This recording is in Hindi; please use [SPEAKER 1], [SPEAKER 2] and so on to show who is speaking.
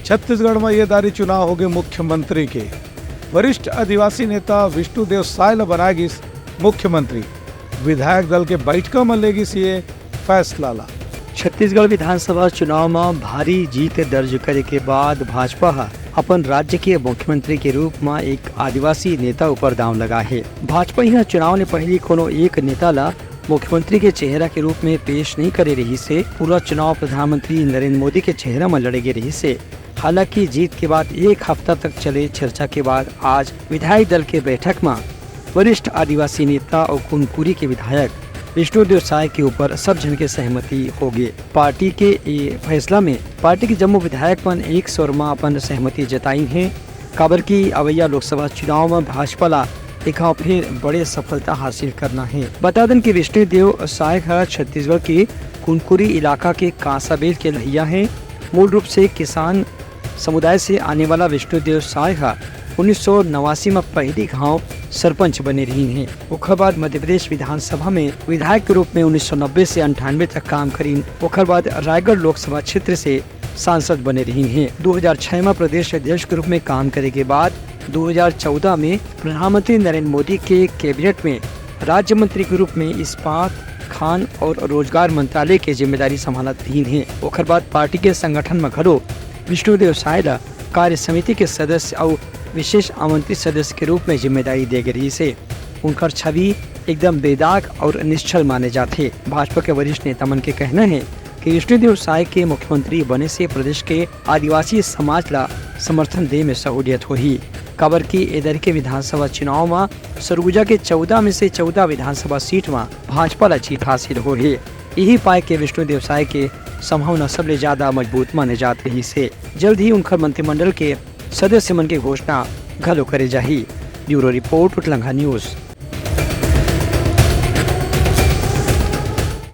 [SPEAKER 1] छत्तीसगढ़ में ये दारी चुनाव होंगे मुख्यमंत्री के। वरिष्ठ आदिवासी नेता विष्णुदेव साय बनाएगी मुख्यमंत्री। विधायक दल के बैठकों में लेगी ये फैसला ला।
[SPEAKER 2] छत्तीसगढ़ विधानसभा चुनाव में भारी जीत दर्ज करे के बाद भाजपा अपन राज्य के मुख्यमंत्री के रूप में एक आदिवासी नेता ऊपर दांव लगा है। भाजपा यह चुनाव ने पहले कोनो एक नेता ला मुख्यमंत्री के चेहरा के रूप में पेश नहीं करे रही से पूरा चुनाव प्रधानमंत्री नरेंद्र मोदी के चेहरा में लड़ेगे रही से। हालांकि जीत के बाद एक हफ्ता तक चले चर्चा के बाद आज विधायक दल के बैठक में वरिष्ठ आदिवासी नेता और कुनकुरी के विधायक विष्णुदेव साय के ऊपर सब जन के सहमति हो गई। पार्टी के ये फैसला में पार्टी के जम्मू विधायक मन एक स्वर में अपन सहमति जताई है। काबर की अवैया लोकसभा चुनाव में भाजपा ला एक फिर बड़े सफलता हासिल करना है। बता दें कि विष्णुदेव साय छत्तीसगढ़ के कुनकुरी इलाका के कांसाबेल के लहिया है। मूल रूप से किसान समुदाय से आने वाला विष्णुदेव साय 1989 में पहली गांव सरपंच बने रही हैं। ओकर बाद मध्य प्रदेश विधानसभा में विधायक के रूप में 1990 से 98 तक काम करी। ओकर बाद रायगढ़ लोकसभा क्षेत्र से सांसद बने रही हैं। 2006 में प्रदेश अध्यक्ष के रूप में काम करे के बाद 2014 में प्रधानमंत्री नरेंद्र मोदी के कैबिनेट में राज्य मंत्री के रूप में इस्पात, खान और रोजगार मंत्रालय की जिम्मेदारी संभालत रही हैं। ओकर बाद पार्टी के संगठन में घरो विष्णुदेव साय कार्य समिति के सदस्य और विशेष आमंत्रित सदस्य के रूप में जिम्मेदारी दे गई से उनका छवि एकदम बेदाग और निश्चल माने जाते। भाजपा के वरिष्ठ नेता मन के कहना है कि विष्णुदेव साय के मुख्यमंत्री बने से प्रदेश के आदिवासी समाज ला समर्थन दे में सहूलियत होगी। काबर की इधर के विधानसभा चुनाव में सरगुजा के 14 में से 14 विधानसभा सीट में भाजपा ला जीत हासिल हो है। यही पाए के विष्णुदेव साय के संभावना सबसे ज्यादा मजबूत माने जात रही से जल्द ही उनका मंत्रिमंडल के सदस्य मन की घोषणा घलो करे जाही। ब्यूरो रिपोर्ट उटलंघा न्यूज।